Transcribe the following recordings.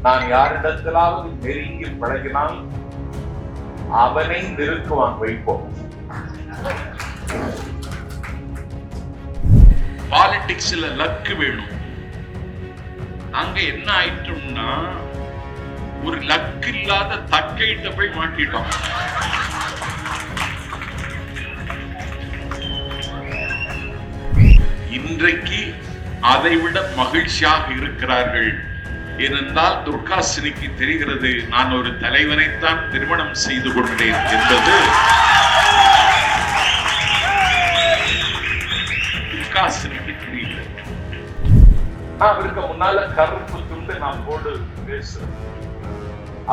நான் யாரிடத்திலாவது நெருங்கி பழகினால் அவனை நெருக்குவான் வைப்போம். பாலிடிக்ஸ்ல லக்கு வேணும். அங்க என்ன ஆயிட்டோம்னா ஒரு லக்கு இல்லாத தக்கையிட்ட போய் மாட்டிட்டோம். இன்றைக்கு அதைவிட மகிழ்ச்சியாக இருக்கிறார்கள். ஏனென்றால் துர்காசினிக்கு தெரிகிறது, நான் ஒரு தலைவனைத்தான் திருமணம் செய்து கொண்டேன் என்பது. துர்காசினிக்கு தெரியல. அவருக்கு முன்னால கருப்பு துண்டு நான் போடு பேசுறேன்.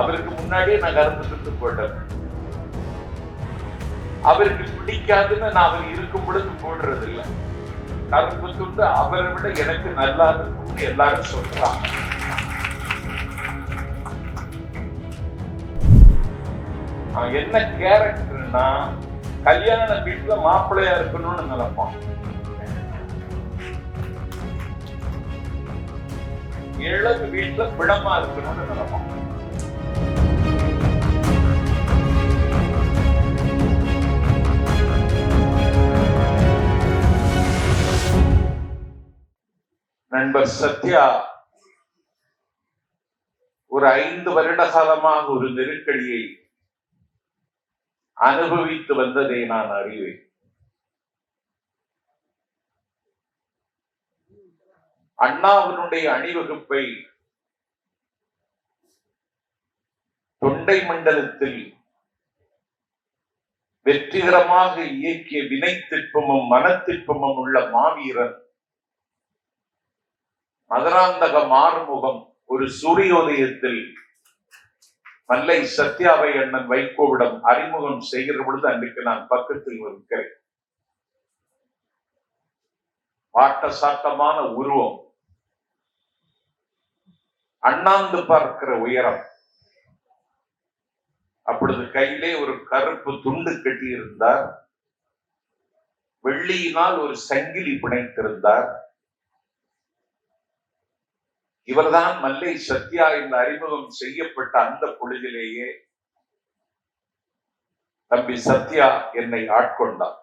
அவருக்கு முன்னாடியே நான் கருப்பு துண்டு போட்டேன். அவருக்கு பிடிக்காதுன்னு நான் அவர் இருக்கும் பொழுது போடுறது இல்லை. கருப்பு துண்டு அவரை விட எனக்கு நல்லா இருக்கும் எல்லாரும் சொல்றாங்க. என்ன கேரக்டர்னா கல்யாண வீட்டுல மாப்பிள்ளையா இருக்கணும்னு நினைப்பான். இளவு வீட்டுல பிணமா இருக்கணும்னு நினைப்பான். நண்பர் சத்யா ஒரு 5 வருட காலமாக ஒரு நெருக்கடியை அனுபவித்து வந்ததை நான் அறிவேன். அண்ணாவினுடைய அணிவகுப்பை தொண்டை மண்டலத்தில் வெற்றிகரமாக இயக்கிய வினைத்திற்பமும் மனத்திற்பமும் உள்ள மாவீரன் மதுராந்தக மாறுமுகம் ஒரு சூரியோதயத்தில் மல்லை சத்யாவை அண்ணன் வைகோவிடம் அறிமுகம் செய்கிற பொழுது அன்றைக்கு நான் பக்கத்தில் இருக்கிறேன். வாட்ட சாட்டமான உருவம், அண்ணாந்து பார்க்கிற உயரம். அப்பொழுது கையிலே ஒரு கருப்பு துண்டு கட்டி இருந்தார். வெள்ளியினால் ஒரு சங்கிலி பிணைத்திருந்தார். இவர்தான் மல்லை சத்யா என்று அறிமுகம் செய்யப்பட்ட அந்த பொழுதிலேயே தம்பி சத்யா என்னை ஆட்கொண்டார்.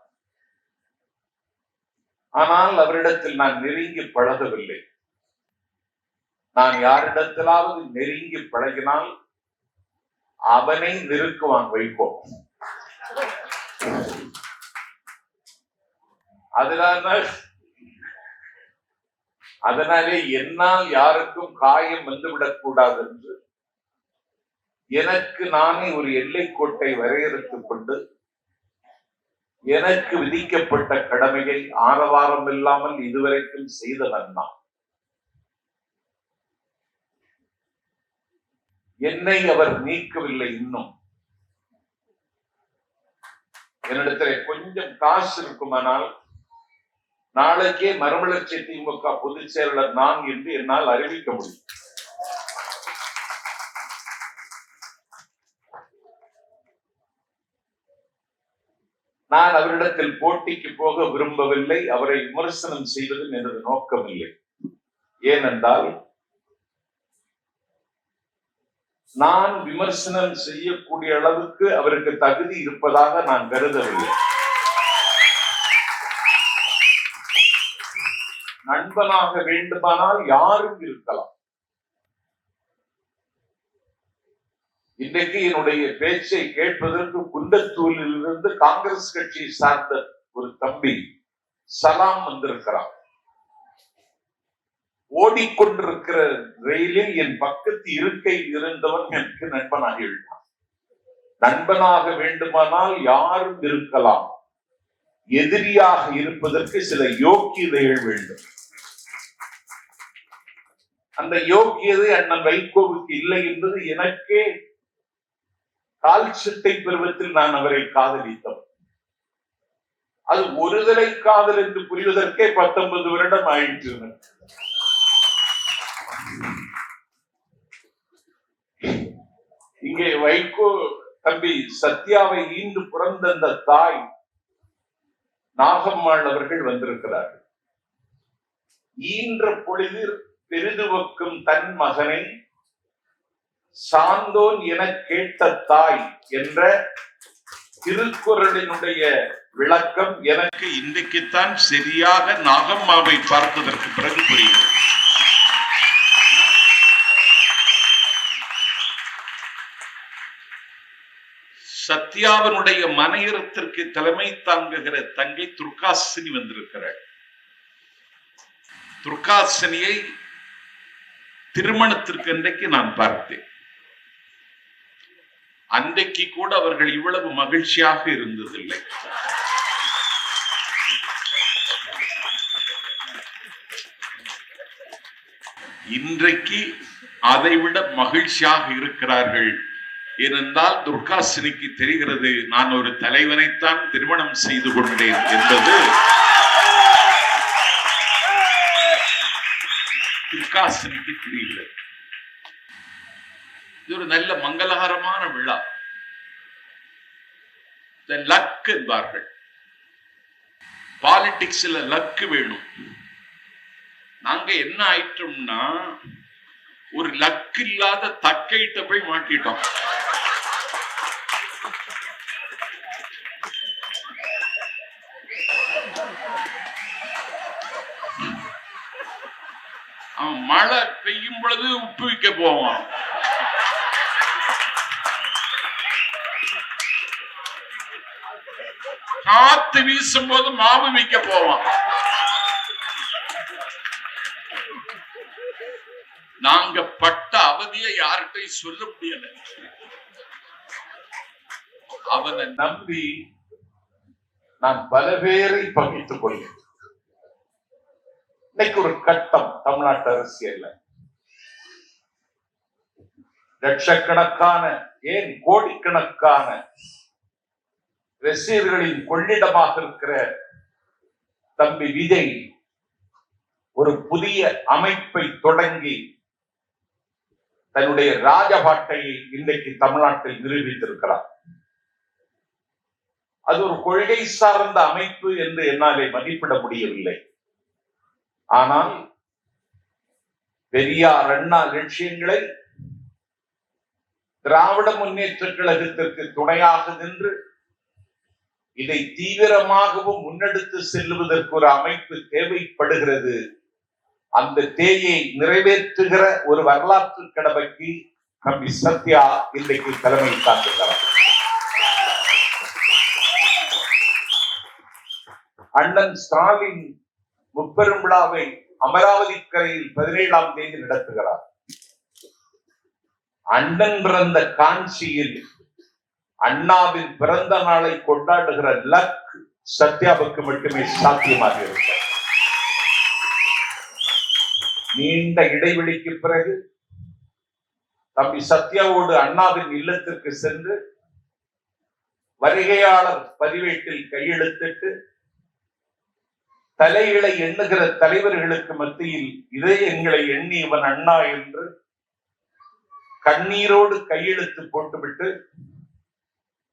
ஆனால் அவரிடத்தில் நான் நெருங்கி பழகவில்லை. நான் யாரிடத்திலாவது நெருங்கி பழகினால் அவனை நெருக்குவான் வைப்போம். அதனாலே என்னால் யாருக்கும் காயம் வந்துவிடக் கூடாது என்று எனக்கு நானே ஒரு எல்லைக்கோட்டை வரையறுத்துக் கொண்டு எனக்கு விதிக்கப்பட்ட கடமையை ஆரவாரம் இல்லாமல் இதுவரைக்கும் செய்தவன் நான். என்னை அவர் நீக்கவில்லை. இன்னும் என்னிடத்துல கொஞ்சம் காசு இருக்குமானால் நாளைக்கே மறுமலர்ச்சி திமுக பொதுச் செயலாளர் நான் என்று என்னால் அறிவிக்க முடியும். நான் அவரிடத்தில் போட்டிக்கு போக விரும்பவில்லை. அவரை விமர்சனம் செய்வதில் எனது நோக்கமில்லை. ஏனென்றால் நான் விமர்சனம் செய்யக்கூடிய அளவுக்கு அவருக்கு தகுதி இருப்பதாக நான் கருதவில்லை. நண்பனாக வேண்டுமானால் யாரும் இருக்கலாம். இன்றைக்கு என்னுடைய பேச்சை கேட்பதற்கு குண்டத்தூரில் இருந்து காங்கிரஸ் கட்சியை சார்ந்த ஒரு தம்பி சலாம் வந்திருக்கிறார். ஓடிக்கொண்டிருக்கிற ரயிலில் என் பக்கத்து இருக்கையில் இருந்தவன் எனக்கு நண்பனாகிவிட்டான். நண்பனாக வேண்டுமானால் யாரும் இருக்கலாம். எதிரியாக இருப்பதற்கு சில யோக்கியதைகள் வேண்டும். அந்த யோக்கியதை அண்ணன் வைகோவுக்கு இல்லை என்பது எனக்கே கால் சிட்டை பருவத்தில் நான் அவரை காதலித்தோம். அது ஒருதலை காதல் என்று புரிவதற்கே 19 வருடம் ஆயிற்று. இங்கே வைகோ தம்பி சத்யாவை ஈண்டு பிறந்த அந்த தாய் நாகம்மாள் அவர்கள் வந்திருக்கிறார்கள். ஈன்ற பொழுது பெரிதுவக்கும் தன் மகனை சாந்தோன் என கேட்ட தாய் என்ற திருக்குறளினுடைய விளக்கம் எனக்கு இன்றைக்குத்தான் சரியாக நாகம்மாவை பார்த்ததற்கு பிறகு புரியும். சத்யாவனுடைய மனையறத்திற்கு தலைமை தாங்குகிற தங்கை துர்காசினி வந்திருக்கிறாள். துர்காசினியை திருமணத்திற்கு அன்றைக்கு நான் பார்த்தேன். அன்றைக்கு கூட அவர்கள் இவ்வளவு மகிழ்ச்சியாக இருந்ததில்லை. இன்றைக்கு அதைவிட மகிழ்ச்சியாக இருக்கிறார்கள். ஏனென்றால் துர்காசினிக்கு தெரிகிறது, நான் ஒரு தலைவனைத்தான் திருமணம் செய்து கொண்டேன் என்பது துர்காசினிக்கு தெரிகிறது. இது ஒரு நல்ல மங்களகரமான விழா. லக் என்பார்கள். பாலிடிக்ஸ்ல லக்கு வேணும். நாங்க என்ன ஆயிட்டோம்னா ஒரு லக் இல்லாத தக்கையிட்ட போய் மாட்டிட்டோம். அவன் மழை பெய்யும் பொழுது உப்பு விற்க போவான். காத்து வீசும் போது மாவு விற்க போவான். நாங்க பட்ட அவதியை யார்கிட்டையும் சொல்ல முடியல. அவனை நம்பி நான் பல பேரை பகிர்ந்துக் கொள்கிறேன். இன்னைக்கு ஒரு கட்டம் தமிழ்நாட்டு அரசியல்ல லட்சக்கணக்கான ஏன் கோடிக்கணக்கான ரசிகர்களின் கொள்ளிடமாக இருக்கிற தம்பி விஜய் ஒரு புதிய அமைப்பை தொடங்கி தன்னுடைய ராஜபாட்டையை இன்றைக்கு தமிழ்நாட்டில் நிரூபித்திருக்கிறார். அது ஒரு கொள்கை சார்ந்த அமைப்பு என்று என்னாலே மதிப்பிட முடியவில்லை. ஆனால் பெரியார் அண்ணா லட்சியங்களை திராவிட முன்னேற்ற கழகத்திற்கு துணையாக நின்று இதை தீவிரமாகவும் முன்னெடுத்து செல்லுவதற்கு ஒரு அமைப்பு தேவைப்படுகிறது. அந்த தேயை நிறைவேற்றுகிற ஒரு வரலாற்று கடமைக்கு தம்பி சத்யா இன்றைக்கு தலைமை தாங்குகிறார். அண்ணன் ஸ்டாலின் முப்பெரும் விழாவை அமராவதி கரையில் 17ஆம் தேதி நடத்துகிறார். அண்ணன் பிறந்த காஞ்சியில் அண்ணாவின் பிறந்த நாளை கொண்டாடுகிற லக் சத்யாவுக்கு மட்டுமே சாத்தியமாக இருக்கிறது. நீண்ட இடைவெளிக்கு பிறகு தம்பி சத்யாவோடு அண்ணாவின் இல்லத்திற்கு சென்று வருகையாளர் பதிவேட்டில் கையெழுத்திட்டு தலைகளை எண்ணுகிற தலைவர்களுக்கு மத்தியில் இதயங்களை எண்ணி இவன் அண்ணா என்று கண்ணீரோடு கையெழுத்து போட்டுவிட்டு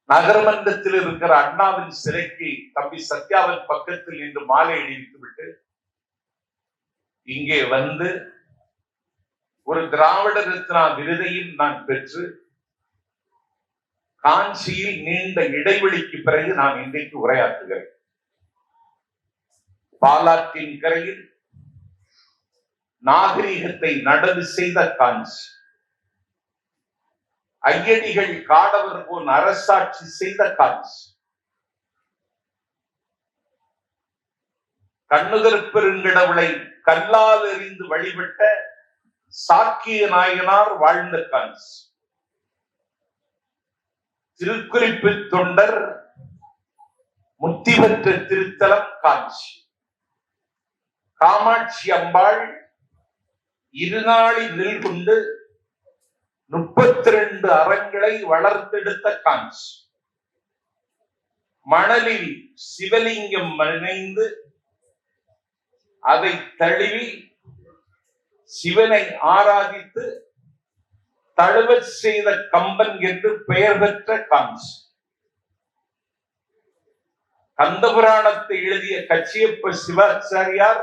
நகர்மன்றத்தில் இருக்கிற அண்ணாவின் சிலைக்கு தம்பி சத்யாவின் பக்கத்தில் இன்று மாலை அணிவித்து விட்டு இங்கே வந்து ஒரு திராவிட ரத்னா விருதையும் நான் பெற்று காஞ்சியில் நீண்ட இடைவெளிக்கு பிறகு நான் இன்றைக்கு உரையாற்றுகிறேன். பாலாற்றின் கரையில் நாகரீகத்தை நடவு செய்த காஞ்சி, ஐயடிகள் காடவர் போல் அரசாட்சி செய்த காஞ்சி, கண்ணுதற் பெருங்கடவுளை கல்லால் எறிந்து வழிபட்ட சாக்கிய நாயனார் வாழ்ந்த காஞ்சி, திருக்குறிப்பு தொண்டர் முத்தி பெற்ற திருத்தலம் காஞ்சி, காமாட்சி அம்பாள் இருநாளி நெல் கொண்டு 32 அறங்களை வளர்த்தெடுத்த காஞ்சி, மணலில் சிவலிங்கம் இணைந்து அதை தழுவி சிவனை ஆராதித்து தழுவ செய்த கம்பன் என்று பெயர் பெற்ற காஞ்சி, கந்தபுராணத்தை எழுதிய கச்சியப்ப சிவாச்சாரியார்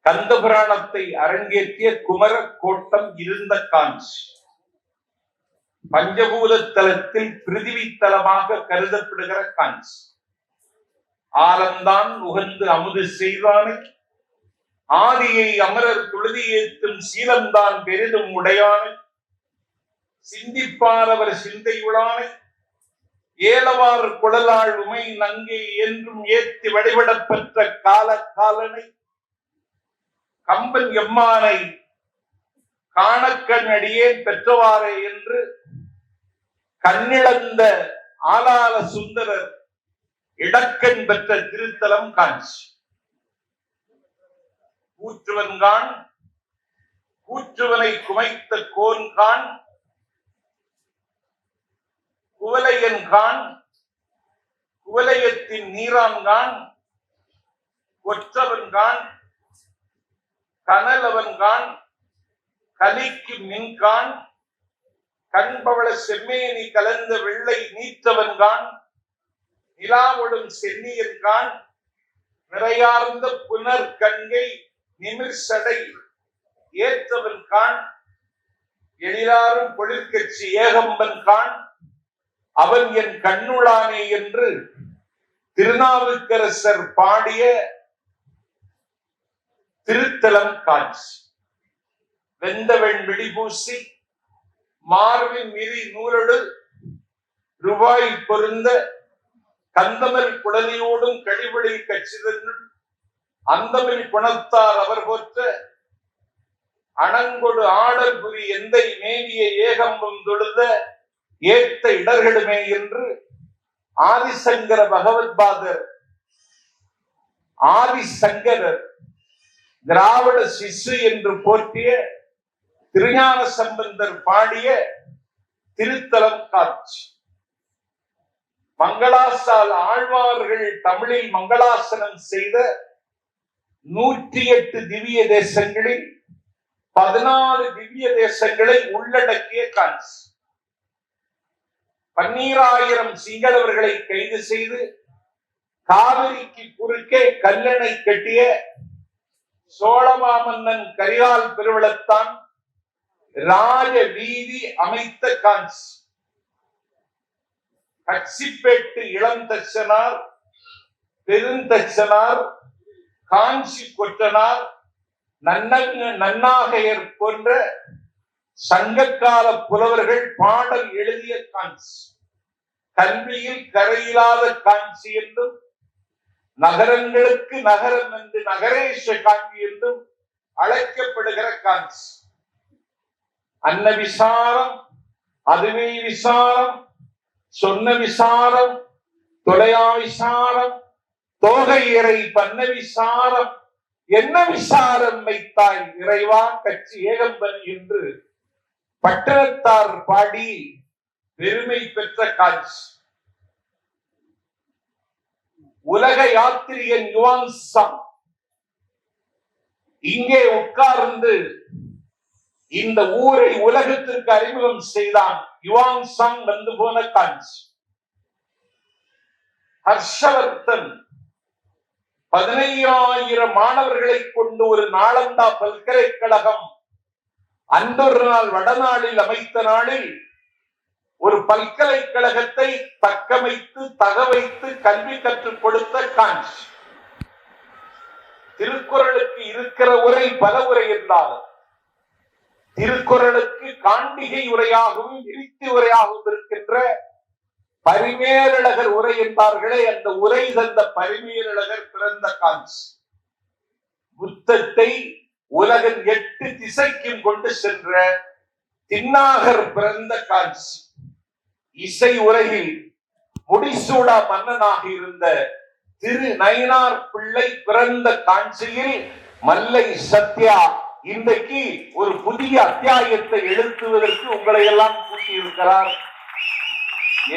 கந்தபுராணத்தை அரங்கேற்றிய குமர கோட்டம் இருந்த காஞ்சி, பஞ்சபூத தலத்தில் பிருதிவி தலமாக கருதப்படுகிற காஞ்சி. ஆலந்தான் உகந்து அமுது செய்வானை, ஆதியை அமரர் தொழுதி ஏத்தும் சீலம்தான் பெரிதும் உடையானை, சிந்திப்பார் அவர் சிந்தையுளானை, ஏலவார் குடலாள் உமை நங்கை என்றும் ஏத்தி வழிபடப்பெற்ற கால காலனை, கம்பன் எம்மானை காணக்கண் அடியேன் பெற்றவாரே என்று கண்ணிழந்த ஆலால சுந்தரர் இடக்கண் பெற்ற திருத்தலம் காஞ்சி. கூற்றுவன்கான் கூற்றுவனை குமைத்த கோன்கான், குவலையன்கான் குவலையத்தின் நீரான்கான், கொற்றவன்கான் கனலவன்கான், கலிக்கு மின்கான், கண்பவள செம்மேனி கலந்த வெள்ளை நீற்றவன்கான், நிலாவொடும் சென்னியன்கான், நிறையார்ந்த புனர் கண்கை நிமிர் சடை ஏற்றவன்கான், எழிலாரும் பொழிற்கட்சி ஏகம்பன்கான், அவன் என் கண்ணுளானே என்று திருநாவுக்கரசர் பாடிய திருத்தலம் காஞ்சி. வெந்தவன் விடிபூசி மார்பின் மிரி நூலடு ரூபாய் பொருந்த கந்தமிழ் குடலியோடும் கழிவழி கச்சிதனும் அந்தமிழ் குணத்தார் அவர் போற்ற அணங்கொடு ஆடல் புரி எந்தை மேவிய ஏகம்பம் தொழுத ஏத்த இடர்களுமே என்று ஆதிசங்கர பகவத்பாதர் ஆதிசங்கரர் திராவிட சிசு என்று போற்றிய திருஞான சம்பந்தர் பாடிய திருத்தலம் காட்சி. மங்களாசால் ஆழ்வார்கள் தமிழில் மங்களாசனம் செய்த 108 திவ்ய தேசங்களில் 14 திவ்ய தேசங்களை உள்ளடக்கிய காட்சி. 12,000 சிங்களவர்களை கைது செய்து காவிரிக்கு குறுக்கே கல்லணை கட்டிய சோழமாமன்னன் கரிகால் பெருவளத்தான் ராஜ வீதி அமைத்த காஞ்சி. கட்சிப்பேட்டு இளம் தச்சனார், பெருந்தச்சனார், காஞ்சி கொற்றனார், நன்னாகையர் போன்ற சங்ககால புலவர்கள் பாடல் எழுதிய காஞ்சி. கல்வியில் கரையில்லாத காஞ்சி என்றும், நகரங்களுக்கு நகரம் என்று நகரேஷ காஞ்சி என்றும் அழைக்கப்படுகிற காஞ்சி. அன்ன விசாரம், அதுவே விசாரம், சொன்ன விசாரம், தொலையா விசாரம், தோகையரை பண்ண விசாரம், என்ன விசாரம் வைத்தாய் இறைவா கட்சி ஏகம்பன் என்று பட்டணத்தார் பாடி பெருமை பெற்ற காட்சி. உலக யாத்திரியன் யுவான் சாங் இங்கே உட்கார்ந்து இந்த ஊரை உலகத்திற்கு அறிமுகம் செய்தான். யுவான் சாங் வந்து போன காஞ்சி. ஹர்ஷவர்தன் 15,000 மாணவர்களை கொண்டு ஒரு நாளந்தா பல்கலைக்கழகம் அன்றொரு நாள் வடநாளில் அமைத்த நாளில் ஒரு பல்கலைக்கழகத்தை தக்கமைத்து தகவைத்து கல்வி கற்றுக் கொடுத்த காஞ்சி. திருக்குறளுக்கு இருக்கிற உரை பல உரை என்றாலும் திருக்குறளுக்கு காண்டிகை உரையாகவும் விருத்தி உரையாகவும் இருக்கின்ற பரிமேலழகர் உரை என்பார்களே, அந்த உரை தந்த பரிமேலழகர் பிறந்த காஞ்சி. புத்தத்தை உலகின் 8 திசைக்கும் கொண்டு சென்ற தின்னாகர் பிறந்த காஞ்சி. இசை உலகில் முடிசூடா மன்னனாக இருந்த திரு நயினார் பிள்ளை பிறந்த காஞ்சியில் மல்லை சத்யா இன்றைக்கு ஒரு புதிய அத்தியாயத்தை எழுத்துவதற்கு உங்களை எல்லாம் கூட்டியிருக்கிறார்.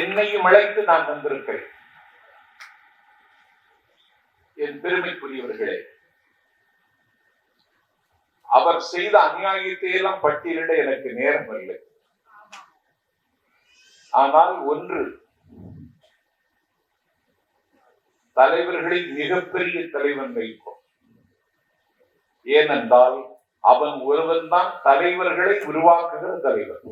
என்னையும் அழைத்து நான் வந்திருக்கிறேன். என் பெருமைக்குரியவர்களே, அவர் செய்த அநியாயத்தை எல்லாம் பட்டியலிட எனக்கு நேரம் இல்லை. ஆனால் ஒன்று, தலைவர்களில் மிகப்பெரிய தலைவன் வைப்போம். ஏனென்றால் அவன் ஒருவன் தான் தலைவர்களை உருவாக்குகிற தலைவர்.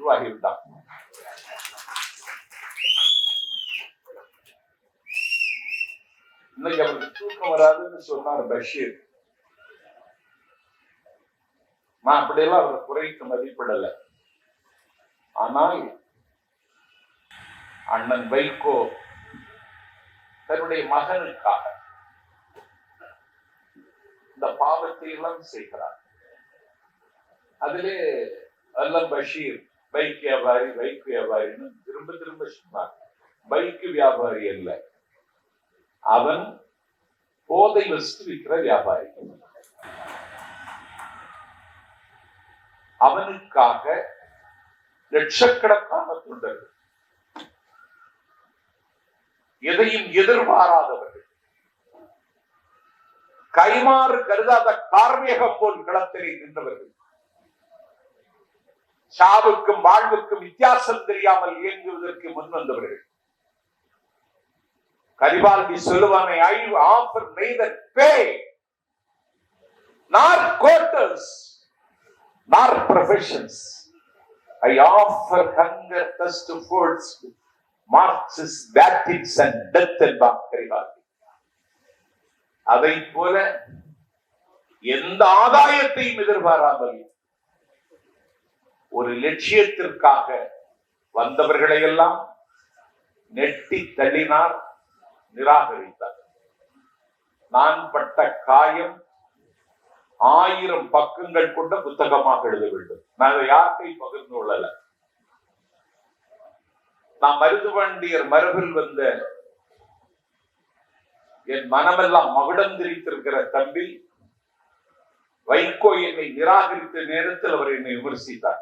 உருவாகிவிட்டான். இன்னைக்கு அவருக்கு தூக்கம் வராதுன்னு சொன்னார் பஷீர். நான் அப்படியெல்லாம் அவரை குறைத்து மதிப்பிடல. ஆனால் அண்ணன் வைகோ தன்னுடைய மகனுக்காக இந்த பாவத்தை எல்லாம் செய்கிறார். அதிலே அல்ல பஷீர் பைக் வியாபாரி பைக் வியாபாரின்னு திரும்ப திரும்ப சொன்னார். பைக் வியாபாரி அல்ல, அவன் போதை வஸ்து விற்கிற வியாபாரி. அவனுக்காக லட்சக்கணக்கான தொண்டர்கள், எதையும் எதிர்பாராதவர்கள், கைமாறு கருதாத கார்மேகம் போல் களத்திலே நின்றவர்கள், சாவுக்கும் வாழ்வுக்கும் வித்தியாசம் தெரியாமல் இயங்குவதற்கு முன் வந்தவர்கள். Garibaldi சொல்லுவானை, I offer neither pay nor quotas nor professions. I offer hunger, thirst, foods, marches, battles and death என்பான் கரிபால்டி. அதை போல எந்த ஆதாயத்தையும் எதிர்பாராமல் ஒரு லட்சியத்திற்காக வந்தவர்களை எல்லாம் நெட்டி தள்ளினார், நிராகரித்தார். நான் பட்ட காயம் 1000 பக்கங்கள் கொண்ட புத்தகமாக எழுத வேண்டும். நான் யார்கிட்டையும் பகிர்ந்து கொள்ளல. நான் மருதுபாண்டியர் மரபில் வந்த என் மனமெல்லாம் மகுடம் திரித்திருக்கிற தம்பி வைகோ என்னை நிராகரித்த நேரத்தில் அவர் என்னை விமர்சித்தார்.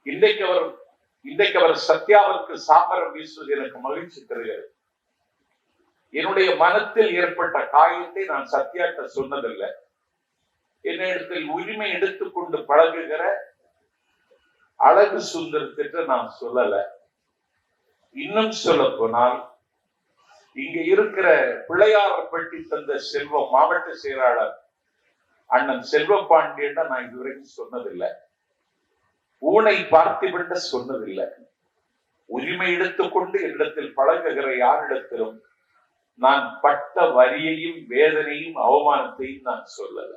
இன்றைக்கு அவர் சத்யாவிற்கு சாமரம் வீசுவது எனக்கு மகிழ்ச்சி தருகிறது. என்னுடைய மனத்தில் ஏற்பட்ட காயத்தை நான் சத்யாட்ட சொன்னதில்லை. என்னிடத்தில் உரிமை எடுத்துக்கொண்டு பழகுகிற அழகு சுந்தரத்திற்கு நான் சொல்லல. இன்னும் சொல்ல போனால், இங்க இருக்கிற பிள்ளையார்பட்டி தந்த செல்வம் மாவட்ட செயலாளர் அண்ணன் செல்வம் பாண்டியன் நான் இதுவரைக்கும் சொன்னதில்லை. ஊனை பார்த்திவிட சொன்னதில்லை. உரிமை எடுத்துக்கொண்டு என்னிடத்தில் பழகுகிற யாரிடத்திலும் நான் பட்ட வரியையும் வேதனையும் அவமானத்தையும் நான் சொல்லல.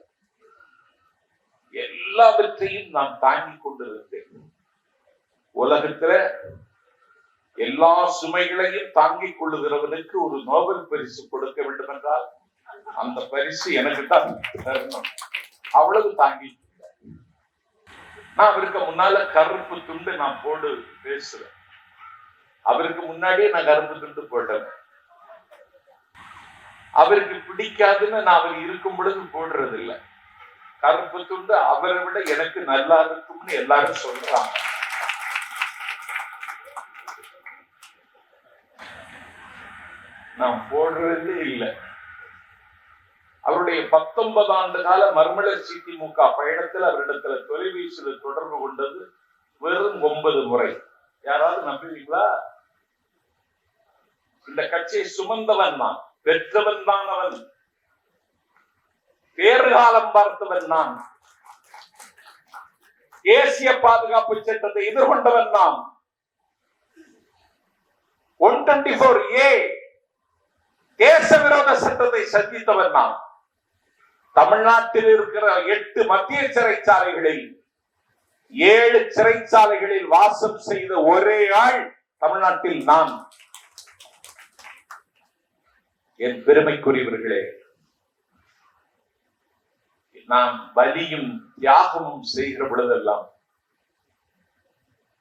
எல்லாவற்றையும் நான் தாங்கிக் கொண்டிருந்தேன். உலகத்துல எல்லா சுமைகளையும் தாங்கிக் கொள்ளுகிறவனுக்கு ஒரு நோபல் பரிசு கொடுக்க வேண்டும் என்றால் அந்த பரிசு எனக்கு தான் தரணும். அவ்வளவு தாங்கி நான் அவருக்கு முன்னால கருப்பு துண்டு நான் போடு பேசுறேன். அவருக்கு முன்னாடியே நான் கருப்பு துண்டு போட்டேன். அவருக்கு பிடிக்காதுன்னு நான் அவர் இருக்கும் பொழுது போடுறது இல்லை. கருப்பு துண்டு அவரை விட எனக்கு நல்லா இருக்கும்னு எல்லாரும் சொல்றாங்க. நான் போடுறது இல்லை. அவருடைய 19 ஆண்டு கால மர்மலர்ச்சி திமுக பயணத்தில் அவரிடத்துல தொலைபேசியில் தொடர்பு கொண்டது வெறும் 9 முறை. யாராவது நம்புவீங்களா? இந்த கட்சியை சுமந்தவன் நான், பெற்றவன் தான் அவன், பேறுகாலம் பார்த்தவன் நான், தேசிய பாதுகாப்பு சட்டத்தை எதிர்கொண்டவன் நான், 124A தேச விரோத சட்டத்தை சந்தித்தவன் நான். தமிழ்நாட்டில் இருக்கிற 8 மத்திய சிறைச்சாலைகளில் 7 சிறைச்சாலைகளில் வாசம் செய்த ஒரே ஆள் தமிழ்நாட்டில் நான். என் பெருமைக்குரியவர்களே, நான் பலியும் தியாகமும் செய்கிற பொழுதெல்லாம்,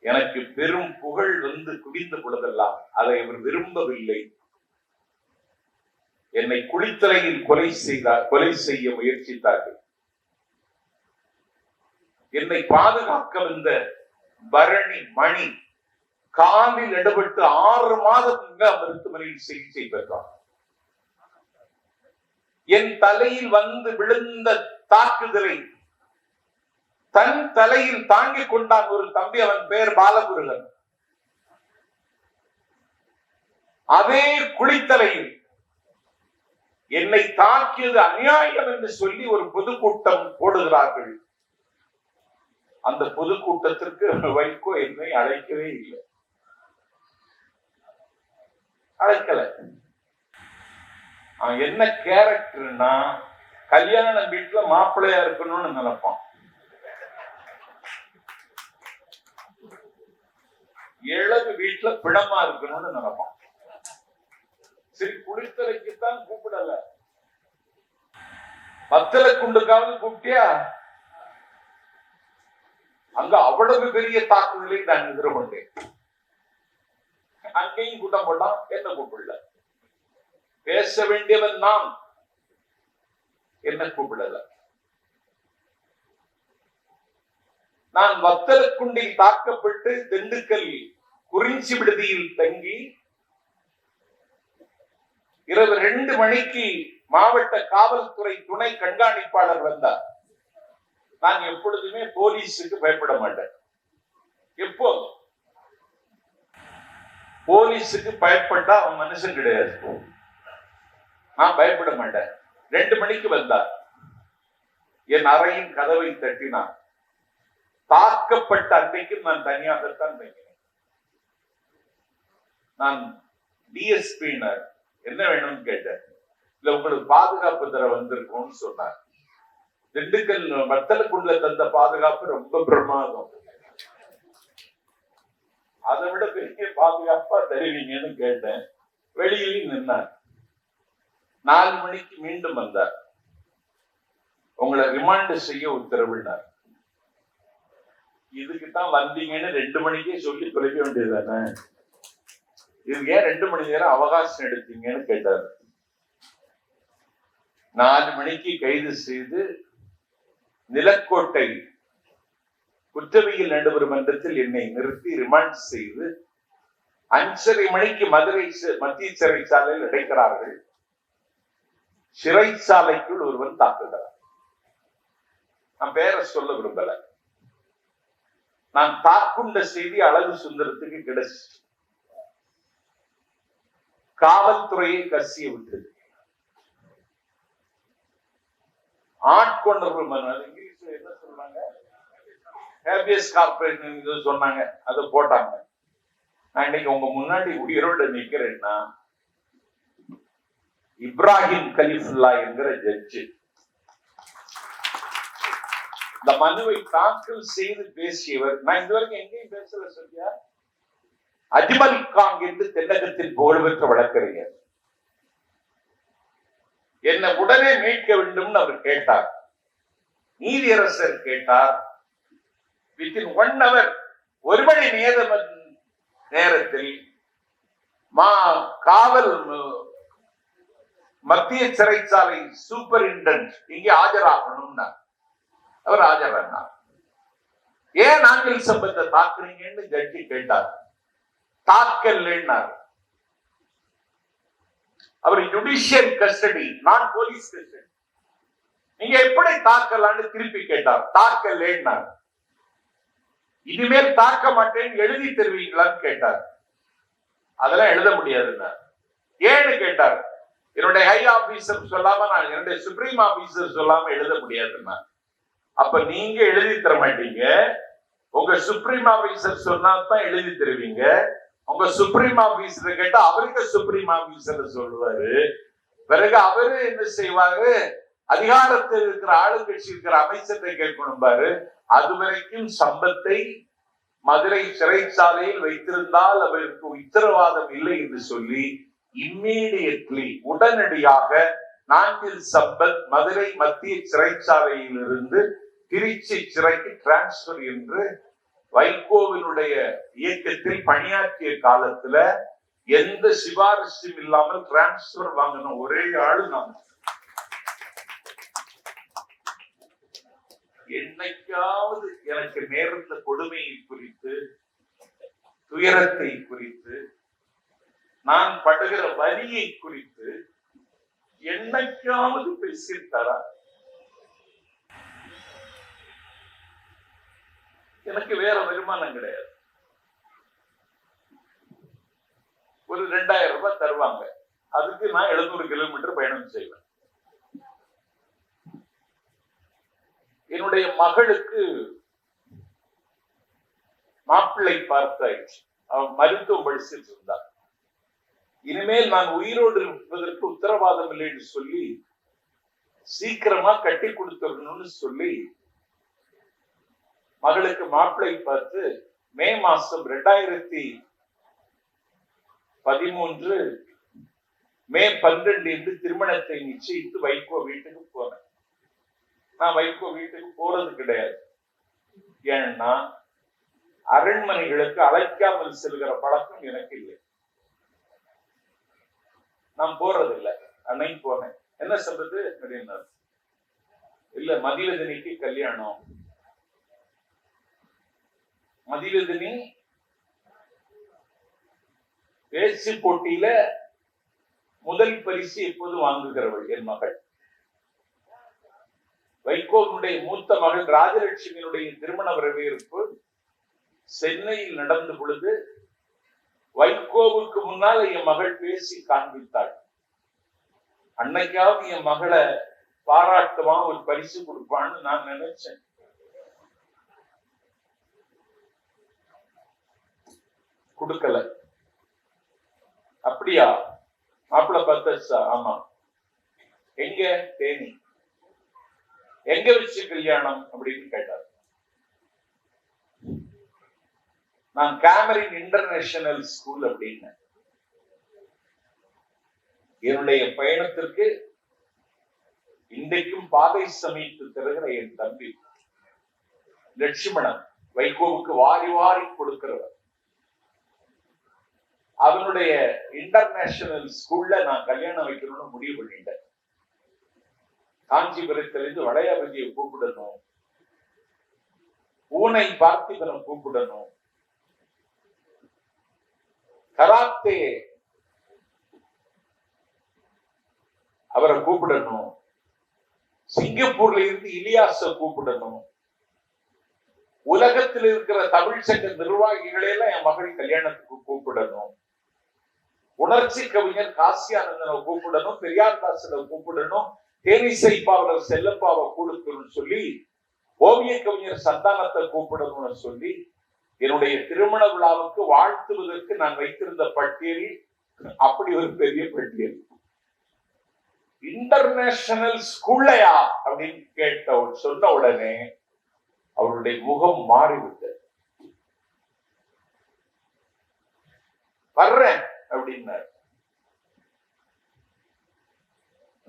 எனக்கு பெரும் புகழ் வந்து குவிந்த பொழுதெல்லாம் அதை அவர் விரும்பவில்லை. என்னை குளித்தலையில் கொலை செய்ய முயற்சித்தார்கள். என்னை பாதுகாக்க வந்த பரணி மணி காலில் எடுபட்டு 6 மாதம் மருத்துவமனையில் சிகிச்சை பெற்றார். என் தலையில் வந்து விழுந்த தாக்குதலை தன் தலையில் தாங்கிக் கொண்டான் ஒரு தம்பி. அவன் பெயர் பாலமுருகன். அதே குளித்தலையில் என்னை தாக்கியது அநியாயம் என்று சொல்லி ஒரு பொதுக்கூட்டம் போடுகிறார்கள். அந்த பொதுக்கூட்டத்திற்கு வைகோ என்னை அழைக்கவே இல்லை, அழைக்கல. அவன் என்ன கேரக்டர்னா கல்யாண வீட்டுல மாப்பிள்ளையா இருக்கணும்னு நினைப்பான், இளவு வீட்டுல பிணமா இருக்கணும்னு நினைப்பான். சரி, குளித்தலைக்குத்தான் கூப்பிடல, பத்தலை குண்டுக்காவது கூப்பிட்டியா? அங்க அவ்வளவு பெரிய தாக்குதலை நான் எதிர்கொண்டேன். அங்கேயும் கூட்டம் போட்டான், என்ன கூப்பிடல. பேச வேண்டியவன் நான், என்ன கூப்பிடல. நான் வத்தலக்குண்டில் தாக்கப்பட்டு திண்டுக்கல் குறிஞ்சி விடுதியில் தங்கி இரவு 2 மணிக்கு மாவட்ட காவல்துறை துணை கண்காணிப்பாளர் வந்தார். நான் எப்பொழுதுமே போலீஸுக்கு பயப்பட மாட்டேன். எப்போது போலீஸுக்கு பயப்பட்டா அவன் மனுஷன் கிடையாது. நான் பயப்பட மாட்டேன். 2 மணிக்கு வந்தார். என் அறையின் கதவை தட்டினார். தாக்கப்பட்ட அன்றைக்கு நான் தனியாகத்தான் தங்கினேன். நான் டிஎஸ்பியினர் என்ன வேணும்னு கேட்டேன். இல்ல உங்களுக்கு பாதுகாப்பு தர வந்திருக்கோம்னு சொன்னார். திண்டுக்கல் வத்தலக்குண்டுல தந்த பாதுகாப்பு ரொம்ப பிரமாதம், அதை விட பெரிய பாதுகாப்பா தருவீங்கன்னு கேட்டேன். வெளியிலையும் நின்னார். 4 மணிக்கு மீண்டும் வந்தார். உங்களை ரிமாண்ட் செய்ய உத்தரவிட்டார். இதுக்குத்தான் வந்தீங்கன்னு 2 மணிக்கே சொல்லி தொலைக்க வேண்டியதுதானே, இதுக்கு ஏன் 2 மணி நேரம் அவகாசம் எடுத்தீங்கன்னு கேட்டார். 4 மணிக்கு கைது செய்து நிலக்கோட்டை குற்றவியல் நடுவர் மன்றத்தில் என்னை நிறுத்தி ரிமாண்ட் செய்து 5:30 மணிக்கு மதுரை மத்திய சிறைச்சாலையில் அடைக்கிறார்கள். சிறைச்சாலைக்குள் ஒருவன் தாக்குகிறார். நான் பேரை சொல்ல விரும்பல. நான் தாக்குண்ட செய்தி அழகு சுந்தரத்துக்கு கிடைச்சு காவல்துறையை கசிய விட்டது. ஆட்கொண்டர்கள் மனு, இங்கிலீஷ்ல என்ன சொல்றாங்க, ஹேபியஸ் கார்பரேஷன் சொன்னாங்க, அதை போட்டாங்க. நான் இன்னைக்கு உங்க முன்னாடி உயிரோட நிக்கிறேன்னா இப்ராஹிம் கலிஃபுல்லா என்கிற ஜட்ஜு இந்த மனுவை தாக்கல் செய்து பேசியவர். நான் இதுவரைக்கும் எங்கேயும் பேசல சொல்லியா. அஜ்மல் கான் என்று தென்னகத்தில் புகழ்பெற்ற வழக்கறிஞர். என்னை உடனே மீட்க வேண்டும் அவர் கேட்டார். நீதியரசர் கேட்டார். வித்தின் 1 hour 1 மணி நேரத்தில் காவல் மத்திய சிறைச்சாலை சூப்பரிண்டென்ட் இங்கே ஆஜராகணும்னா அவர் ஆஜரானார். ஏன் நாங்கள் சம்பத்தை தாக்குறீங்கன்னு ஜட்ஜி கேட்டார். தாக்கல்லைன்னார். அவர் ஜுடிஷியல் கஸ்டடி, நான் போலீஸ் கஸ்டடி, நீங்க எப்படி தாக்கலான்னு திருப்பி கேட்டார். தாக்கல்லைன்னார். இனிமேல் தாக்க மாட்டேன்னு எழுதி தருவீங்களான்னு கேட்டார். அதெல்லாம் எழுத முடியாதுன்னா. ஏன்னு கேட்டார். என்னுடைய ஹை ஆபீசர் சொல்லாம, நான் என்னுடைய சுப்ரீம் ஆபீசர் சொல்லாம எழுத முடியாதுன்னா. அப்ப நீங்க எழுதி தர மாட்டீங்க, உங்க சுப்ரீம் ஆபீசர் சொன்னாதான் எழுதி தருவீங்க. உங்க சுப்ரீம் ஆபீசர் கேட்டா அவருக்கு சுப்ரீம் ஆபீசர் சொல்லுவாரு. பிறகு அவரு என்ன செய்வாரு, அதிகாரத்தில் இருக்கிற ஆளுங்கட்சி இருக்கிற அமைச்சரை கேட்கணும் பாரு. அது வரைக்கும் சம்பத்தை மதுரை சிறைச்சாலையில் வைத்திருந்தால் அவருக்கு உத்தரவாதம் இல்லை என்று சொல்லி இம்மீடியட்லி உடனடியாக நாஞ்சில் சம்பத் மதுரை மத்திய சிறைச்சாலையில் இருந்து திருச்சி சிறைக்கு டிரான்ஸ்பர் என்று வைகோவினுடைய இயக்கத்தில் பணியாற்றிய காலத்துல எந்த சிபாரிசும் இல்லாமல் டிரான்ஸ்பர் வாங்கின ஒரே ஆளு நான். என்னைக்காவது எனக்கு நேர்ந்த கொடுமையை குறித்து, துயரத்தை குறித்து, நான் படுகிற வலியை குறித்து என்னைக்காவது பேசியிருக்காரா? எனக்கு வேற வருமானம் கிடையாது. ஒரு 2000 ரூபாய் தருவாங்க, அதுக்கு நான் 700 கிலோமீட்டர் பயணம் செய்வேன். என்னுடைய மகளுக்கு மாப்பிள்ளை பார்த்தாயிடுச்சு. அவன் மருத்துவம் படிச்சுட்டு இருந்தான். இனிமேல் நான் உயிரோடு இருப்பதற்கு உத்தரவாதம் இல்லைன்னு சொல்லி சீக்கிரமா கட்டி கொடுத்துடணும்னு சொல்லி மகளுக்கு மாப்பிள்ளை பார்த்து மே மாசம் 2013 மே 12 என்று திருமணத்தை நிச்சயித்து வைகோ வீட்டுக்கு போனேன். நான் வைகோ வீட்டுக்கு போறது கிடையாது. ஏன்னா அரண்மனைகளுக்கு அழைக்காமல் செல்கிற பழக்கம் எனக்கு இல்லை. நான் போறதில்லை. அன்னைக்கு போனேன். என்ன சொல்றது அப்படின்னா, இல்ல மதிவதனிக்கு கல்யாணம், மதிவதனி பேச்சு போட்டியில முதல் பரிசு எப்போது வாங்குகிறவள் என் மகள். வைகோவினுடைய மூத்த மகள் ராஜலட்சுமியினுடைய திருமண வரவேற்பு சென்னையில் நடந்த பொழுது வைகோவுக்கு முன்னால் என் மகள் பேசி காண்பித்தாள். அன்னைக்காவது என் மகளை பாராட்டுவான், ஒரு பரிசு கொடுப்பான்னு நான் நினைச்சேன். கொடுக்கல. அப்படியா? மாப்பிள்ள பார்த்தா? ஆமா. எங்க? தேனி. எங்க வச்சு கல்யாணம் அப்படின்னு கேட்டார். நான் கேமரின் இன்டர்நேஷனல் ஸ்கூல் அப்படின்னு. என்னுடைய பயணத்திற்கு இன்றைக்கும் பாதை சமைத்து தருகிற என் தம்பி லட்சுமணன் வைகோவுக்கு வாரி வாரி கொடுக்கிறவர். அவனுடைய இன்டர்நேஷனல் ஸ்கூல்ல நான் கல்யாணம் வைக்கணும்னு முடிவு பண்ணிட்டேன். காஞ்சிபுரத்திலிருந்து வளையாபதியை கூப்பிடணும், பூனை பார்த்திபனை கூப்பிடணும், கராத்தே அவரை கூப்பிடணும், சிங்கப்பூர்ல இருந்து இலியாச கூப்பிடணும், உலகத்தில் இருக்கிற தமிழ் சங்க நிர்வாகிகளை எல்லாம் என் மகள் கல்யாணத்துக்கு கூப்பிடணும், உணர்ச்சி கவிஞர் காசியானந்தனை கூப்பிடணும், பெரியார் தாசனை கூப்பிடணும், தேனிசை பாவலர் செல்லப்பாவை கூப்பிடணும்னு சொல்லி, ஓவிய கவிஞர் சந்தானத்தை கூப்பிடணும்னு சொல்லி என்னுடைய திருமண விழாவுக்கு வாழ்த்துவதற்கு நான் வைத்திருந்த பட்டியலில் அப்படி ஒரு பெரிய பட்டியல். இன்டர்நேஷனல் ஸ்கூல்லையா அப்படின்னு சொன்ன உடனே அவருடைய முகம் மாறிவிட்டது. வர்றேன் அப்படின்னார்.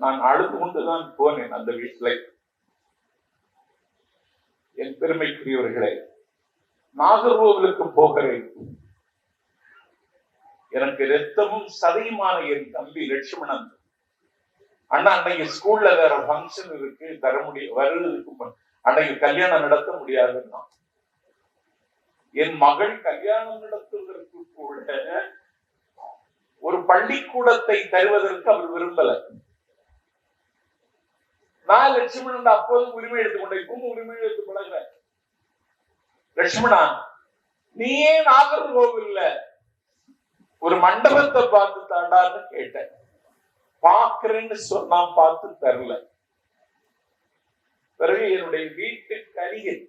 நான் அழுது கொண்டுதான் போனேன் அந்த வீட்டுல. என் பெருமைக்குரியவர்களே, நாகர்கோவிலுக்கு போகிறேன். எனக்கு ரத்தமும் சதையுமான என் தம்பி லட்சுமணன், அண்ணா அன்னைக்கு ஸ்கூல்ல வேற பங்கன் இருக்கு, தர முடியும், வருவதற்கு அன்னைக்கு கல்யாணம் நடத்த முடியாதுன்னா, என் மகள் கல்யாணம் நடத்துவதற்கு கூட ஒரு பள்ளிக்கூடத்தை தருவதற்கு அவர் விரும்பல. நான் லட்சுமணன் அப்போதும் உரிமை எடுத்துக்கொண்டேன், இப்பவும் உரிமை எடுத்து பழகிறேன். லட்சுமணா, நீ ஏன் நாகர்கோவில்ல ஒரு மண்டபத்தை பார்த்து தாண்டான்னு கேட்டேன். பாக்குறேன்னு சொன்னா பார்த்து தரல. பிறகு என்னுடைய வீட்டுக்கு அருகில்,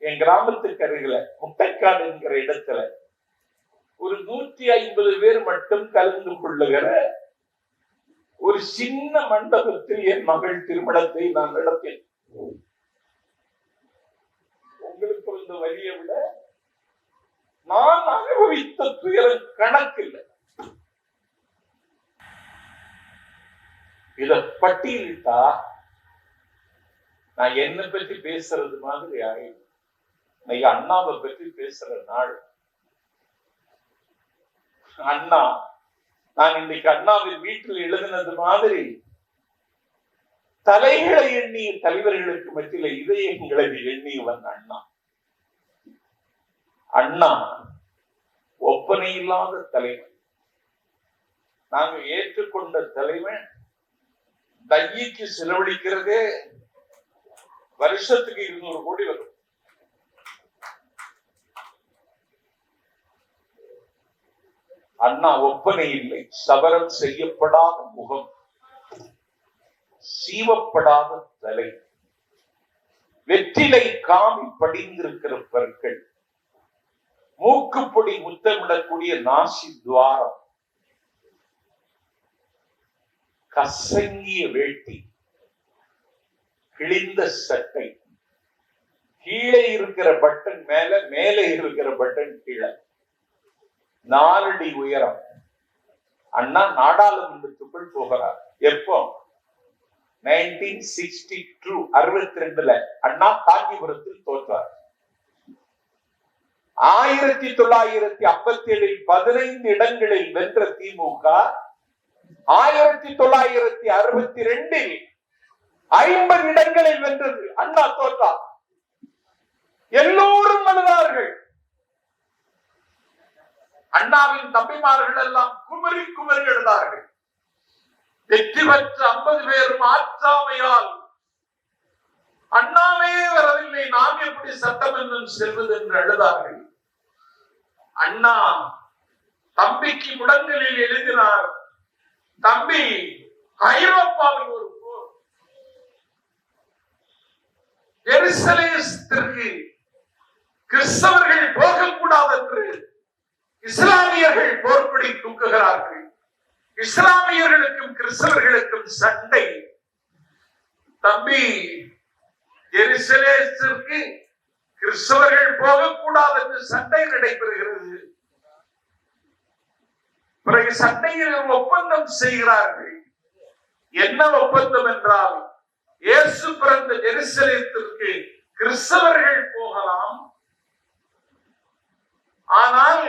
என் கிராமத்துக்கு அருகில முட்டைக்காடு என்கிற இடத்துல ஒரு 150 பேர் மட்டும் கலந்து கொள்ளுகிற ஒரு சின்ன மண்டபத்தில் என் மகள் திருமணத்தை நான் நடத்தேன். உங்களுக்கு வந்த வழியை விட நான் அனுபவித்த துயரம் கணக்கில்லை. இத பட்டியலிட்டா நான் என்னை பற்றி பேசுறது மாதிரி ஆயிடும். இன்னைக்கு அண்ணாவை பற்றி பேசுற நாள். அண்ணா, நான் இன்னைக்கு அண்ணாவின் வீட்டில் எழுதினது மாதிரி தலைகளை எண்ணிய தலைவர்களுக்கு மத்தியில இதயங்களை எண்ணியவன் அண்ணா. அண்ணா ஒப்பனை இல்லாத தலைவன். நாங்க ஏற்றுக்கொண்ட தலைவன் டைக்கு செலவழிக்கிறதே வருஷத்துக்கு 200 கோடி வரும். அண்ணா ஒப்பனை இல்லை, சபரம் செய்யப்படாத முகம், சீவப்படாத தலை, வெற்றிலை காமி படிந்திருக்கிற பற்கள், மூக்குப்பொடி முத்தமிடக்கூடிய நாசி துவாரம், கசங்கிய வேட்டி, கிழிந்த சட்டை, கீழே இருக்கிற பட்டன் மேல, மேலே இருக்கிற பட்டன் கீழே, 4 அடி உயரம். அண்ணா நாடாளுமன்றத்துக்குள் போகிறார். எப்போ? 1962 62ல அண்ணா காஞ்சிபுரத்தில் தோற்றார். 1957 15 இடங்களில் வென்ற திமுக 1962 50 இடங்களில் வென்றது. அண்ணா தோற்றார். எல்லோரும் அழுதார்கள். அண்ணாவின் தம்பிமார்கள் எல்லாம் குமரி குமரி எழுதார்கள். வெற்றி பெற்ற 50 பேரும் ஆற்றாமையால் அண்ணாவே வரவில்லை, நாம் எப்படி சட்டமன்றம் செல்வது என்று எழுதார்கள். அண்ணா தம்பிக்கு முடங்கலில் எழுதினார், தம்பி ஐரோப்பாவில் ஒரு போர், எருசலேமிற்கு கிறிஸ்தவர்கள் போகக்கூடாது என்று இஸ்லாமியர்கள் போர்க்கொடி தூக்குகிறார்கள். இஸ்லாமியர்களுக்கும் கிறிஸ்தவர்களுக்கும் சண்டை. தம்பி எருசலேமிற்கு கிறிஸ்தவர்கள் போகக்கூடாது என்று சண்டை நடைபெறுகிறது. பிறகு சண்டையில் ஒப்பந்தம் செய்கிறார்கள். என்ன ஒப்பந்தம் என்றால், இயேசு பிறந்த எருசலேமிற்கு கிறிஸ்தவர்கள் போகலாம், ஆனால்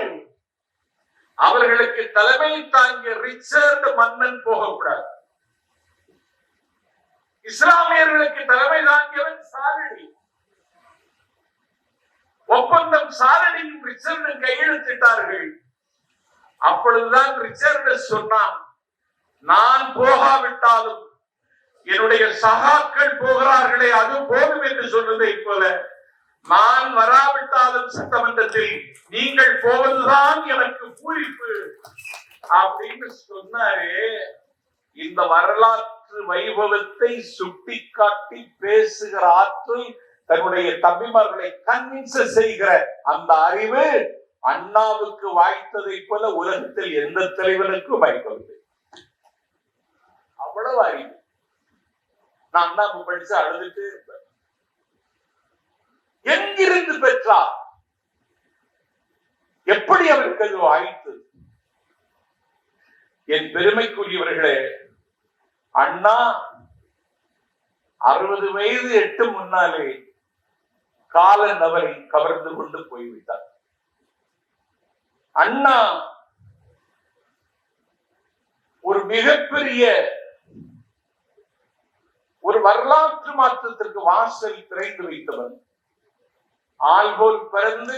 அவர்களுக்கு தலைமை தாங்கிய ரிச்சர்ட் மன்னன் போகக்கூடாது. இஸ்லாமியர்களுக்கு தலைமை தாங்கியவன் சாரடி. ஒப்பந்தம் சாரடியும் ரிச்சர்டும் கையெழுத்திட்டார்கள். அப்பொழுதுதான் ரிச்சர்ட் சொன்னான், நான் போகாவிட்டாலும் என்னுடைய சகாக்கள் போகிறார்களே அது போதும் என்று சொன்னதை போல, நான் வராவிட்டாலும் சட்டமன்றத்தில் நீங்கள் போவதுதான் எனக்கு பூரிப்பு அப்படின்னு சொன்னாரே. இந்த வரலாற்று வைபவத்தை சுட்டிக்காட்டி பேசுகிற ஆற்றல், தன்னுடைய தம்பிமார்களை கன்வின்ஸ் செய்கிற அந்த அறிவு அண்ணாவுக்கு வாய்த்ததை போல உலகத்தில் எந்த தலைவனுக்கும் வாய்க்கவில்லை. அவ்வளவு அறிவு. நான் அண்ணாவுக்கு படிச்சு அழுதுட்டு இருப்பேன். எங்கிருந்து பெற்றார்? எப்படி அவருக்கு அது வாய்த்து? என் பெருமைக்குரியவர்களே, அண்ணா 60 வயது எட்டு முன்னாலே காலன் அவரை கவர்ந்து கொண்டு போய்விட்டார். அண்ணா ஒரு மிகப்பெரிய ஒரு வரலாற்று மாற்றத்திற்கு வாசல் திறந்து வைத்தவர். ஆள் போல் பிறந்து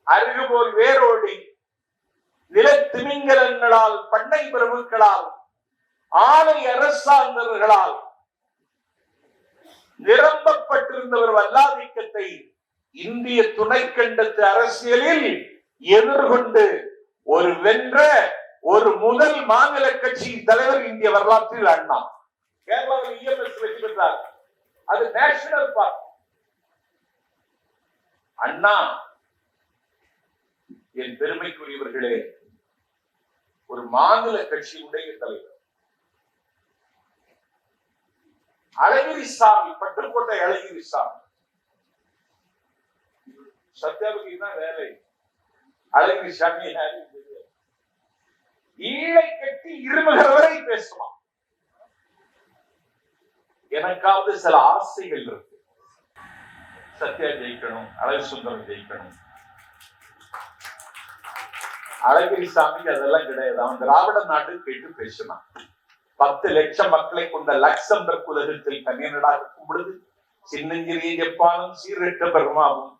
அருகு போல் வேரோடி நிலத்திமிங்கலங்களால், பண்ணை பிரபுக்களால், ஆலை அரசாங்கர்களால் நிரம்பப்பட்டிருந்தவர் வல்லாதிக்கத்தை இந்திய துணைக்கண்டத்து அரசியலில் எதிர்கொண்டு ஒரு வென்ற ஒரு முதல் மாநில கட்சியின் தலைவர் இந்திய வரலாற்றில் அண்ணா. கேரளாவில் EMS வெற்றி பெற்றார். அது நேஷனல் பார்ட்டி. அண்ணா என் பெருமைக்குரியவர்களே ஒரு மாநில கட்சியுடைய தலைவர். அழகிரிசாமி, பட்டுக்கோட்டை அழகிரிசாமி, சத்யாவுக்கு தான் வேலை. அழகிரிசாமி ஈழை கட்டி இருமுகிறவரை பேசலாம். எனக்காவது சில ஆசைகள் இருக்கு. சத்யா ஜெயிக்கணும், அழகு சுந்தரம் ஜெயிக்கணும். அழகிரிசாமி அதெல்லாம் கிடையாது. அவன் திராவிட நாடு கேட்டு பேசினான். 10 லட்சம் மக்களை கொண்ட லக்சம்பர்க் உலகத்தில் தனியனடாக இருக்கும் பொழுது சின்னஞ்சிறிய ஜப்பானும் சீரற்ற பர்மாவும்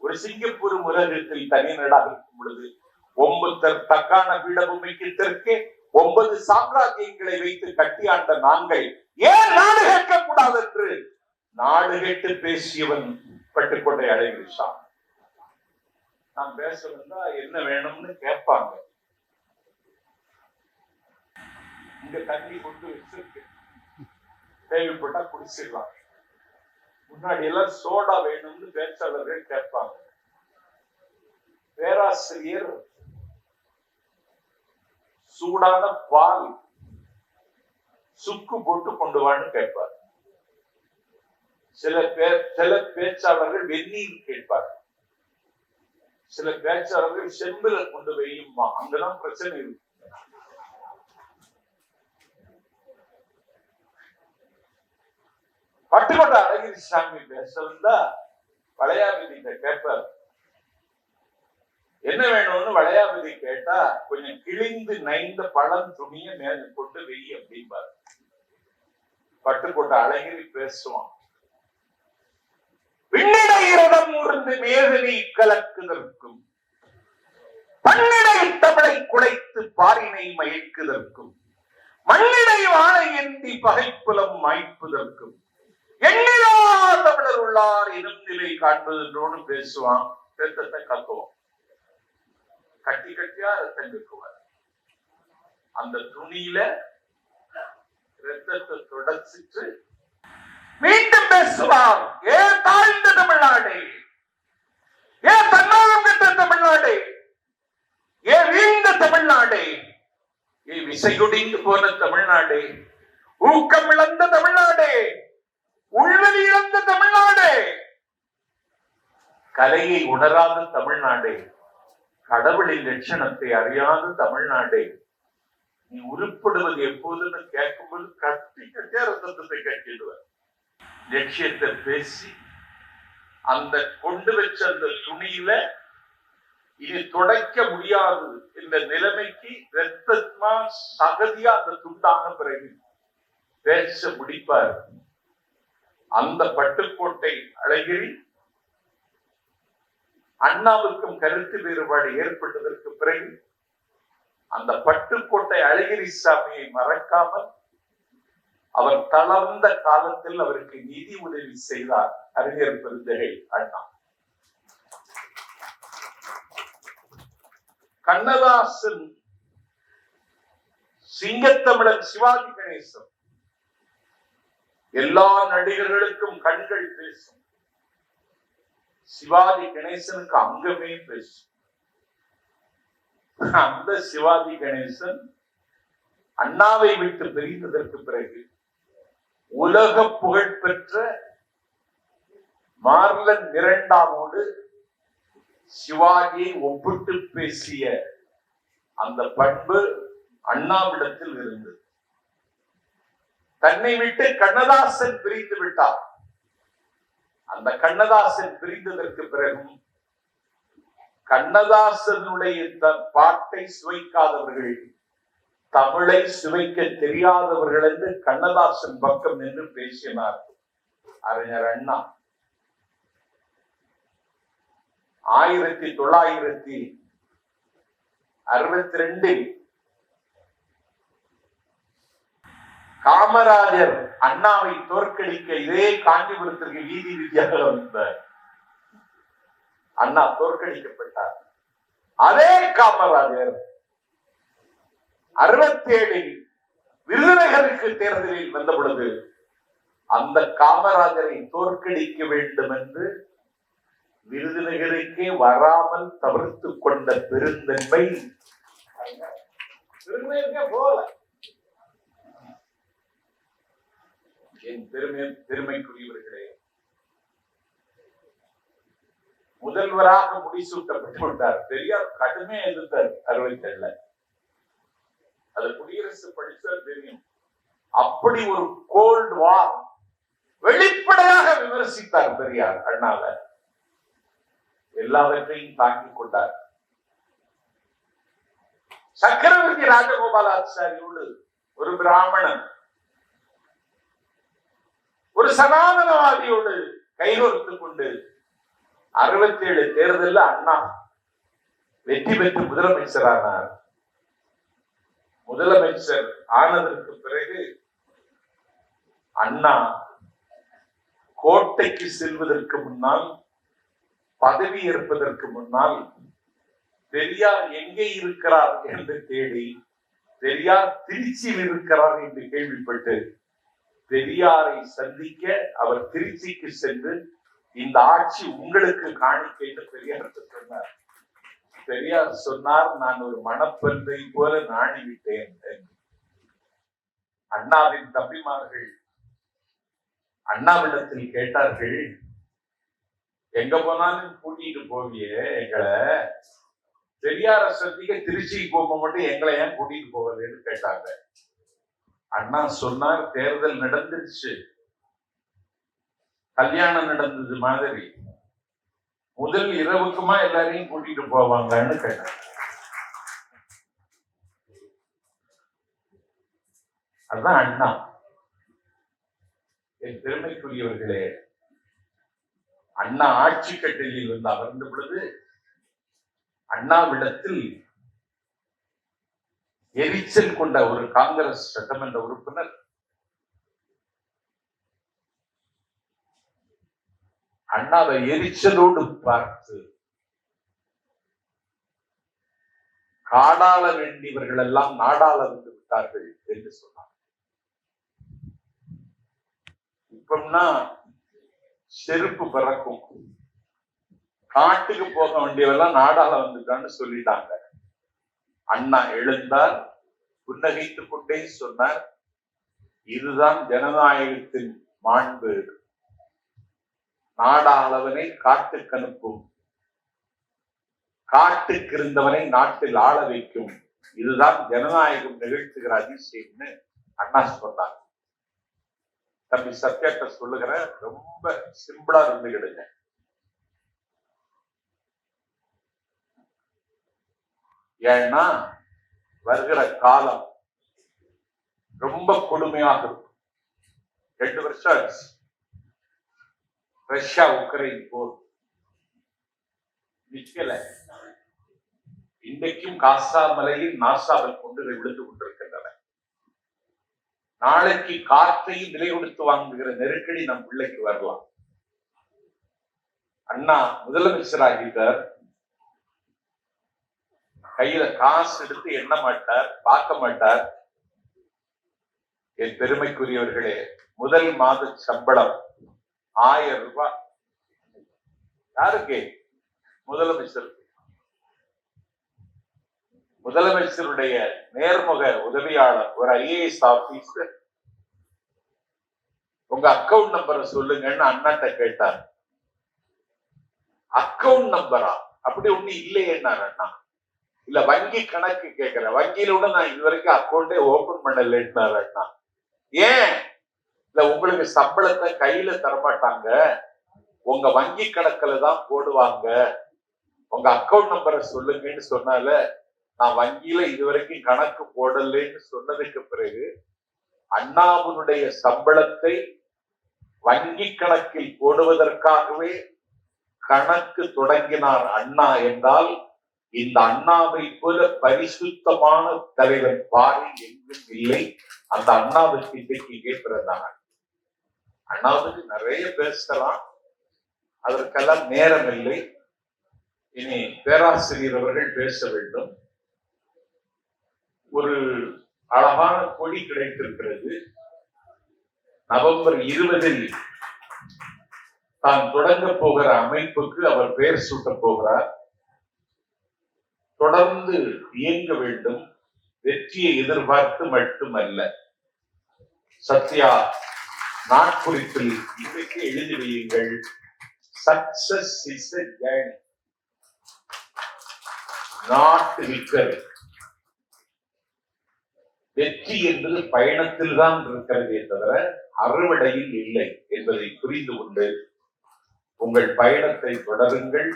ஒரு சிங்கப்பூர் உலகத்தில் தனியனடாக இருக்கும் பொழுது 9 தக்கான பீடபூமிக்கு தெற்கே 9 சாம்ராஜ்யங்களை வைத்து கட்டியாண்ட நாங்கள் ஏன் நாடு கேட்கக்கூடாது என்று நாடு கேட்டு பேசியவன் பட்டுக்கோட்டை அழகிரிசாமி. நான் பேச வந்தா என்ன வேணும்னு கேட்பாங்க. இங்க தண்ணி கொண்டு வச்சிருக்கு, தேவைப்பட்டா குடிச்சிடலாம். முன்னாடி எல்லாம் சோடா வேணும்னு பேச்சாளர்கள் கேட்பாங்க. பேராசிரியர் சூடான பால் சுக்கு போட்டு கொண்டு வான்னு கேட்பார். சில பேச்சாளர்கள் வெந்நீர் கேட்பார். சில பேச்சாளர்கள் செம்பில கொண்டு வையுமா. அங்கதான் பிரச்சனை இருக்கு. பட்டுக்கோட்டை அழகிரி சாமி பேச வந்தா வளையாபதி கேட்பார். என்ன வேணும்னு வளையாபதி கேட்டா கொஞ்சம் கிழிந்து நைந்த பழம் துணிய மேல கொண்டு வெய் அப்படின்பார். பட்டுக்கோட்டை அழகிரி பேசுவான். விண்ணிடையிடம் உருந்து மேதனை கலக்குதற்கும் பன்னிடை தமிழை குலைத்து பாரினை மயக்குதற்கும் மண்ணிடை வாழை ஏந்தி பகைப்புலம் மாய்ப்பதற்கும் எண்ணிலா தமிழர் உள்ளார் எனும் நிலை காண்பதோடு பேசுவான். ரத்தத்தை கக்குவான். கட்டி கட்டியா ரத்தம் கக்குவார். அந்த துணியில ரத்தத்தை தொடச்சிட்டு மீண்டும் பேசுவார். ஏ தாழ்ந்த தமிழ்நாடு, ஏ தன்னாலம் கெட்ட தமிழ்நாடு, ஏ வீழ்ந்த தமிழ்நாடு, ஏ விசையொடிந்து போன தமிழ்நாடு, ஊக்கம் இழந்த தமிழ்நாடு, உள்வெளி இழந்த தமிழ்நாடு, கலையை உணராத தமிழ்நாடு, கடவுளின் லட்சணத்தை அறியாத தமிழ்நாடு, நீ உருப்படுவது எப்போதுன்னு கேட்கும்போது கட்டி கட்டியா ரத்தத்தை கட்டிடுவார். லட்சியத்தை பேசி அந்த கொண்டு வச்ச அந்த துணியில இது துடைக்க முடியாது இந்த நிலைமைக்கு ரத்தமா சகதியா அந்த துண்டான பிறகு பேச முடிப்பார். அந்த பட்டுக்கோட்டை அழகிரி அண்ணாவுக்கும் கருத்து வேறுபாடு ஏற்பட்டதற்கு பிறகு அந்த பட்டுக்கோட்டை அழகிரி சாமியை மறக்காமல் அவர் தளர்ந்த காலத்தில் அவருக்கு நிதி உதவி செய்தார் அறிஞர் பெருந்தகை அண்ணா. கண்ணதாசன், சிங்கத்தமிழன் சிவாஜி கணேசன், எல்லா நடிகர்களுக்கும் கண்கள் பேசும். சிவாஜி கணேசனுக்கு அங்கமே பேசும். அந்த சிவாஜி கணேசன் அண்ணாவை விட்டு பிரிந்ததற்கு பிறகு உலக புகழ் பெற்ற மார்லன் மிரண்டாவோடு சிவாஜியை ஒப்பிட்டு பேசிய அந்த பண்பு அண்ணாவிடத்தில் இருந்தது. தன்னை விட்டு கண்ணதாசன் பிரிந்து விட்டார். அந்த கண்ணதாசன் பிரிந்ததற்கு பிறகும் கண்ணதாசனுடைய பாட்டை சுவைக்காதவர்கள், தமிழை சுவைக்க தெரியாதவர்கள் என்று கண்ணதாசன் பக்கம் நின்று பேசினார் அறிஞர் அண்ணா. 1962 காமராஜர் அண்ணாவை தோற்கடிக்க இதே காஞ்சிபுரத்திற்கு வீதி வீதியாக வந்தார். அண்ணா தோற்கடிக்கப்பட்டார். அதே காமராஜர் 67 விருதுநகருக்கு தேர்தலில் வந்த பொழுது அந்த காமராஜரை தோற்கடிக்க வேண்டும் என்று விருதுநகருக்கே வராமல் தவிர்த்து கொண்ட பெருந்தன்மை போல. என் பெருமைக்குரியவர்களே, முதல்வராக முடிசூட்டப்பட்டு விட்டார். பெரியார் கடுமையா எதிர்த்தார் 67. அது குடியரசு படித்தால் தெரியும். அப்படி ஒரு கோல்ட் வார் வெளிப்படையாக விமர்சித்தார் பெரியார் அண்ணாவை. எல்லாவற்றையும் தாங்கிக் கொண்டார். சக்கரவர்த்தி ராஜகோபாலாச்சாரியோடு ஒரு பிராமணன், ஒரு சனாதனவாதியோடு கைகோர்த்துக் கொண்டு 67 தேர்தலில் அண்ணா வெற்றி பெற்று முதலமைச்சரானார். முதலமைச்சர் ஆனதற்கு பிறகு அண்ணா கோட்டைக்கு செல்வதற்கு முன்னால், பதவி ஏற்பதற்கு முன்னால் பெரியார் எங்கே இருக்கிறார் என்று தேடி, பெரியார் திருச்சியில் இருக்கிறார் என்று கேள்விப்பட்டு பெரியாரை சந்திக்க அவர் திருச்சிக்கு சென்று இந்த ஆட்சி உங்களுக்கு காணிக்கை என்று பெரியாருக்கு சொன்னார். பெரியார் சொன்னார், நான் ஒரு மணப்பெண்ணை போல நாணிவிட்டேன். அண்ணாவின் தம்பிமார்கள் அண்ணாவிடத்தில் கேட்டார்கள், எங்க போனாலும் கூட்டிட்டு போவியே எங்களை, பெரியார சந்திக்க திருச்சிக்கு போக மட்டும் எங்களை ஏன் கூட்டிட்டு போவதுன்னு கேட்டாங்க. அண்ணா சொன்னார், தேர்தல் நடந்துருச்சு, கல்யாணம் நடந்தது மாதிரி முதல் இரவுக்குமா எல்லாரையும் கூட்டிட்டு போவாங்கன்னு கேட்டாங்க. அதுதான் அண்ணா. என் பெருமைக்குரியவர்களே, அண்ணா ஆட்சி கட்டிலில் வந்து அமர்ந்த பொழுது அண்ணாவிடத்தில் எரிச்சல் கொண்ட ஒரு காங்கிரஸ் சட்டமன்ற உறுப்பினர் அண்ணாவை எரிச்சலோடு பார்த்து, காடாள வேண்டியவர்கள் எல்லாம் நாடாள வந்து விட்டார்கள் என்று சொன்னார். இப்பம்னா செருப்பு பிறக்கும், காட்டுக்கு போக வேண்டியவெல்லாம் நாடாள வந்துட்டான்னு சொல்லிட்டாங்க. அண்ணா எழுந்தார், புன்னகைத்துக் கொண்டே சொன்னார், இதுதான் ஜனநாயகத்தின் மாண்பு, நாடாளவனை காட்டுக்கு அனுப்பும், காட்டுக்கு இருந்தவனை நாட்டில் ஆள வைக்கும், இதுதான் ஜனநாயகம் நிகழ்த்துகிற அதிசயம்னு அண்ணா சொன்னார். தம்பி சத்யாட்ட சொல்லுகிற, ரொம்ப சிம்பிளா இருந்துகிடுங்க. ஏன்னா வருகிற காலம் ரொம்ப கொடுமையாக இருக்கும். 2 வருஷம் ஆச்சு ரஷ்யா உக்ரைன் போர், நிக்கல. இன்றைக்கும் காசா மலையில் நாசாவில் கொண்டு விழுந்து கொண்டிருக்கின்றன. நாளைக்கு காற்றையும் விலை கொடுத்து வாங்குகிற நெருக்கடி நம் பிள்ளைக்கு வரலாம். அண்ணா முதலமைச்சராகிட்டார், கையில காசு எடுத்து எண்ண மாட்டார், பார்க்க மாட்டார். என் பெருமைக்குரியவர்களே, முதல் மாத சம்பளம் 1000 ரூபாய். யாருக்கு? முதலமைச்சருக்கு. முதலமைச்சருடைய நேர்முக உதவியாளர் ஒரு IAS ஆபீசர், உங்க அக்கவுண்ட் நம்பரை சொல்லுங்கன்னு அண்ணாட்ட கேட்டார். அக்கவுண்ட் நம்பரா? அப்படி ஒண்ணு இல்லையேன்னார் அண்ணா. இல்ல வங்கி கணக்கு கேட்கிற, வங்கியில விட நான் இதுவரைக்கும் அக்கௌண்டே ஓபன் பண்ணலன்னார் அண்ணா. ஏன்? இல்ல உங்களுக்கு சம்பளத்தை கையில தரமாட்டாங்க, உங்க வங்கி கணக்குல தான் போடுவாங்க, உங்க அக்கவுண்ட் நம்பரை சொல்லுங்கன்னு சொன்னால, நான் வங்கியில இதுவரைக்கும் கணக்கு போடலன்னு சொன்னதுக்கு பிறகு அண்ணாவினுடைய சம்பளத்தை வங்கி கணக்கில் போடுவதற்காகவே கணக்கு தொடங்கினார் அண்ணா என்றால், இந்த அண்ணாவை போல பரிசுத்தமான தலைவர் பாரி எங்கும் இல்லை. அந்த அண்ணாவுக்கு இன்றைக்கு இங்கே பிறந்தாங்க. அண்ணாவுக்கு நிறைய பேசலாம், அதற்கெல்லாம் நேரம் இல்லை. இனி பேராசிரியர் அவர்கள் பேச வேண்டும். ஒரு அழகான கொடி கிடைத்திருக்கிறது. நவம்பர் 20 தான் தொடங்க போகிற அமைப்புக்கு அவர் பெயர் சூட்ட போகிறார். தொடர்ந்து இயங்க வேண்டும், வெற்றியை எதிர்பார்த்து மட்டுமல்ல. சத்யா நாட்குறிப்பில் இன்றைக்கு எழுதி வையுங்கள், success is a journey, not victory. வெற்றி என்பது பயணத்தில் தான் இருக்கிறதே தவிர அறுவடையில் இல்லை என்பதை புரிந்து கொண்டு உங்கள் பயணத்தை தொடருங்கள்.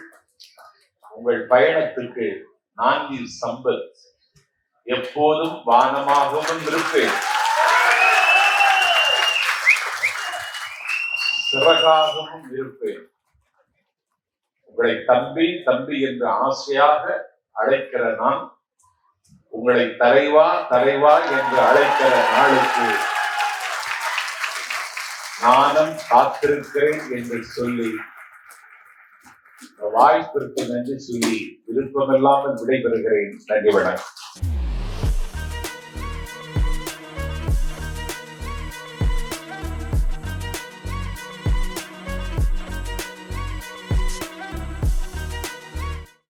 உங்கள் பயணத்துக்கு நான்கில் சம்பத் எப்போதும் வானமாகவும் இருப்பேன், சிறகாகவும் இருப்பேன். உங்களை தம்பி தம்பி என்று ஆசையாக அழைக்கிற நான், உங்களை தலைவா தலைவா என்று அழைக்கிற நாளுக்கு நானும் காத்திருக்கிறேன் என்று சொல்லி, வாய்ப்பிற்கு நன்றி சொல்லி விருப்பமில்லாமல் விடைபெறுகிறேன். நன்றி, வணக்கம்.